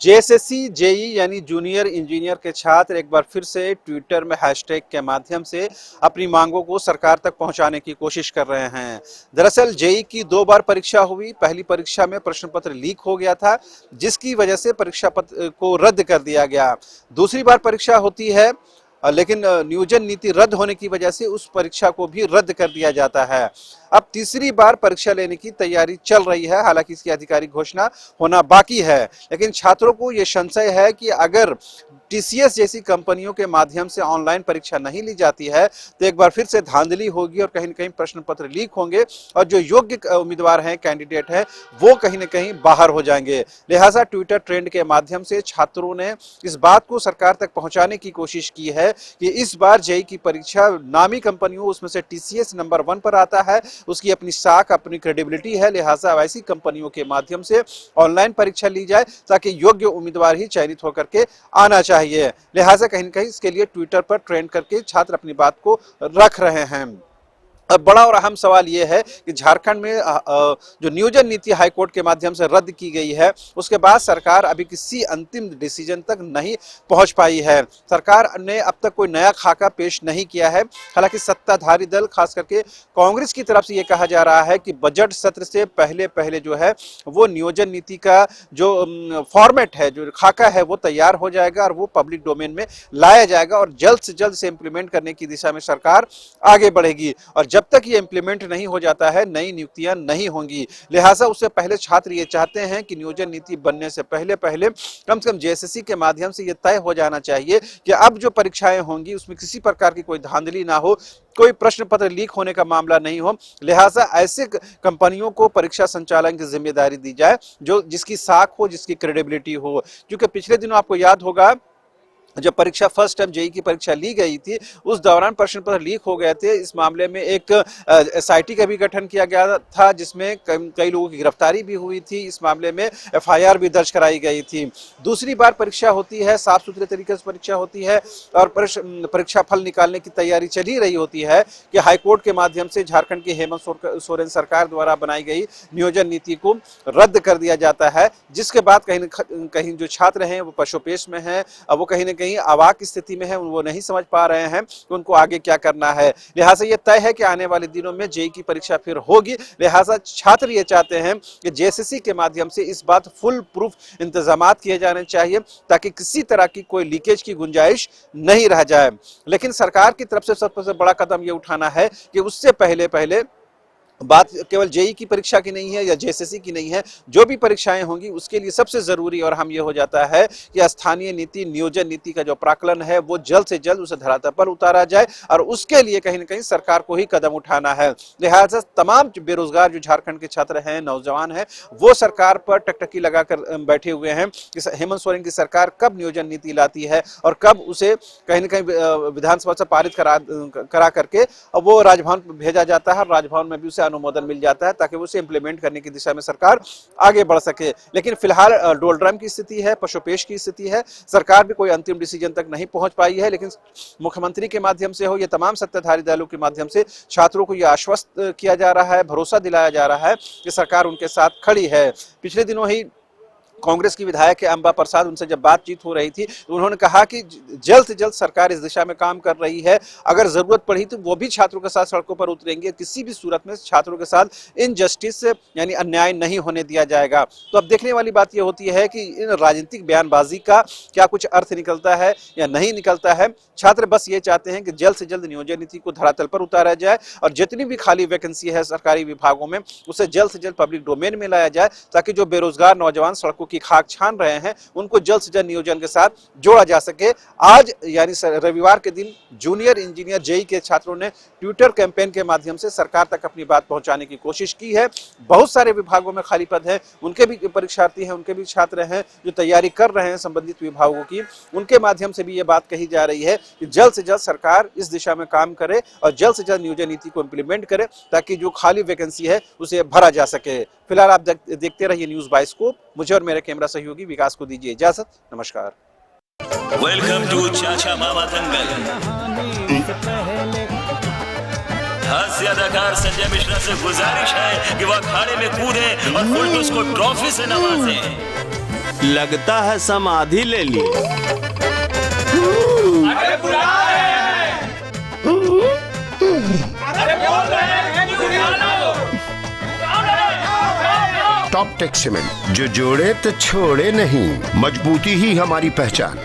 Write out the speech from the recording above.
JSSC JEE यानी junior engineer के छात्र एक बार फिर से ट्विटर में हैशटैग के माध्यम से अपनी मांगों को सरकार तक पहुंचाने की कोशिश कर रहे हैं। दरअसल जेई की 2 बार परीक्षा हुई। पहली परीक्षा में प्रश्न पत्र लीक हो गया था, जिसकी वजह से परीक्षा पत्र को रद्द कर दिया गया। दूसरी बार परीक्षा होती है, लेकिन नियोजन नीति रद्द होने की वजह से उस परीक्षा को भी रद्द कर दिया जाता है। अब तीसरी बार परीक्षा लेने की तैयारी चल रही है, हालांकि इसकी आधिकारिक घोषणा होना बाकी है। लेकिन छात्रों को यह संशय है कि अगर टीसीएस जैसी कंपनियों के माध्यम से ऑनलाइन परीक्षा नहीं ली जाती है तो एक बार फिर से धांधली होगी और कहीं न कहीं प्रश्न पत्र लीक होंगे और जो योग्य उम्मीदवार हैं, कैंडिडेट हैं, वो कहीं न कहीं बाहर हो जाएंगे। लिहाजा ट्विटर ट्रेंड के माध्यम से छात्रों ने इस बात को सरकार तक पहुंचाने की कोशिश की है कि इस बार जेईई की परीक्षा नामी कंपनियों, उसमें से टीसीएस नंबर 1 पर आता है, उसकी अपनी साख, अपनी क्रेडिबिलिटी है। लिहाजा ऐसी कंपनियों के माध्यम से ऑनलाइन परीक्षा ली जाए ताकि योग्य उम्मीदवार ही चयनित होकर के आना चाहिए। लिहाजा कहीं न कहीं इसके लिए ट्विटर पर ट्रेंड करके छात्र अपनी बात को रख रहे हैं। अब बड़ा और अहम सवाल यह है कि झारखंड में जो नियोजन नीति हाईकोर्ट के माध्यम से रद्द की गई है, उसके बाद सरकार अभी किसी अंतिम डिसीजन तक नहीं पहुंच पाई है। सरकार ने अब तक कोई नया खाका पेश नहीं किया है। हालांकि सत्ताधारी दल, खास करके कांग्रेस की तरफ से यह कहा जा रहा है कि बजट सत्र से पहले पहले जो है वो नियोजन नीति का जो फॉर्मेट है, जो खाका है, वो तैयार हो जाएगा और वो पब्लिक डोमेन में लाया जाएगा और जल्द से जल्द से इम्प्लीमेंट करने की दिशा में सरकार आगे बढ़ेगी। और जब तक ये इंप्लीमेंट नहीं हो जाता है, नई नियुक्तियां नहीं होंगी। लिहाजा उससे पहले छात्र ये चाहते हैं कि नियोजन नीति बनने से पहले पहले कम से कम जेएसएससी के माध्यम से ये तय हो जाना चाहिए कि अब जो परीक्षाएं होंगी उसमें किसी प्रकार की कोई धांधली ना हो, कोई प्रश्न पत्र लीक होने का मामला नहीं हो। लिहाजा ऐसे कंपनियों को परीक्षा संचालन की जिम्मेदारी दी जाए जो जिसकी साख हो, जिसकी क्रेडिबिलिटी हो। क्योंकि पिछले दिनों आपको याद होगा, जब परीक्षा फर्स्ट टाइम जेईई की परीक्षा ली गई थी, उस दौरान प्रश्न पत्र लीक हो गए थे। इस मामले में एक एसआईटी का भी गठन किया गया था, जिसमें कई लोगों की गिरफ्तारी भी हुई थी। इस मामले में एफआईआर भी दर्ज कराई गई थी। दूसरी बार परीक्षा होती है, साफ सुथरे तरीके से परीक्षा होती है और परीक्षा फल निकालने की तैयारी चल ही रही होती है कि हाईकोर्ट के माध्यम से झारखंड की हेमंत सोरेन सरकार द्वारा बनाई गई नियोजन नीति को रद्द कर दिया जाता है, जिसके बाद कहीं जो छात्र हैं वो पशुपेश में हैं। अब वो कहीं न कहीं अवाक स्थिति में है, वो नहीं समझ पा रहे हैं कि उनको आगे क्या करना है। लिहाजा ये तय है कि आने वाले दिनों में जेईई की परीक्षा फिर होगी। लिहाजा छात्र ये चाहते हैं कि जेएसएससी के माध्यम से इस बात फुल प्रूफ इंतजामात किए जाने चाहिए ताकि किसी तरह की कोई लीकेज की गुंजाइश नहीं रह जाए। लेकिन सरकार की तरफ से सबसे बड़ा कदम ये उठाना है कि उससे पहले पहले बात केवल जेईई की परीक्षा की नहीं है या जेएसएससी की नहीं है, जो भी परीक्षाएं होंगी उसके लिए सबसे जरूरी और अहम ये हो जाता है कि स्थानीय नीति, नियोजन नीति का जो प्राक्कलन है वो जल्द से जल्द उसे धरातल पर उतारा जाए और उसके लिए कहीं न कहीं सरकार को ही कदम उठाना है। लिहाजा तमाम बेरोजगार जो झारखंड के छात्र हैं, नौजवान हैं, वो सरकार पर टकटकी लगाकर बैठे हुए हैं कि हेमंत सोरेन की सरकार कब नियोजन नीति लाती है और कब उसे कहीं न कहीं विधानसभा से पारित करा करके वो राजभवन भेजा जाता है। राजभवन में भी उसे अनुमोदन मिल जाता है ताकि उसे इंप्लीमेंट करने की दिशा में सरकार आगे बढ़ सके। लेकिन फिलहाल डोलड्रम की स्थिति है, पशुपेश की स्थिति है। सरकार भी कोई अंतिम डिसीजन तक नहीं पहुंच पाई है। लेकिन मुख्यमंत्री के माध्यम से हो, ये तमाम सत्ताधारी दलों के माध्यम से छात्रों को यह आश्वस्त किया जा रहा है, भरोसा दिलाया जा रहा है कि सरकार उनके साथ खड़ी है। पिछले दिनों ही कांग्रेस की विधायक अंबा प्रसाद, उनसे जब बातचीत हो रही थी तो उन्होंने कहा कि जल्द से जल्द सरकार इस दिशा में काम कर रही है। अगर जरूरत पड़ी तो वो भी छात्रों के साथ सड़कों पर उतरेंगे। किसी भी सूरत में छात्रों के साथ इनजस्टिस यानी अन्याय नहीं होने दिया जाएगा। तो अब देखने वाली बात यह होती है कि इन राजनीतिक बयानबाजी का क्या कुछ अर्थ निकलता है या नहीं निकलता है। छात्र बस ये चाहते हैं कि जल्द से जल्द नियोजन नीति को धरातल पर उतारा जाए और जितनी भी खाली वैकेंसी है सरकारी विभागों में उसे जल्द से जल्द पब्लिक डोमेन में लाया जाए ताकि जो बेरोजगार नौजवान सड़कों की खाक छान रहे हैं उनको जल्द से जल्द नियोजन के साथ जोड़ा जा सके। आज यानी रविवार के दिन जूनियर इंजीनियर जेईई के छात्रों ने ट्विटर कैंपेन के माध्यम से सरकार तक अपनी बात पहुंचाने की कोशिश की है। बहुत सारे विभागों में खाली पद हैं, उनके भी परीक्षार्थी हैं, उनके भी छात्र हैं जो तैयारी कर रहे हैं संबंधित विभागों की। उनके माध्यम से भी ये बात कही जा रही है कि जल्द से जल्द सरकार इस दिशा में काम करे और जल्द से जल्द नियोजन नीति को इंप्लीमेंट करे ताकि जो खाली वैकेंसी है उसे भरा जा सके। फिलहाल आप देखते रहिए न्यूज़ बाइस्कोप। मुझे और मेरे कैमरा सहयोगी विकास को दीजिए इजाजत। नमस्कार। वेलकम टू चाचा मामा दंगल। हास्य अदाकार संजय मिश्रा से गुजारिश है कि वह अखाड़े में कूदे और फुलटूस को ट्रॉफी से नवाजें। लगता है समाधि ले ली। टॉप टेक सीमेंट, जो जोड़े तो छोड़े नहीं, मजबूती ही हमारी पहचान।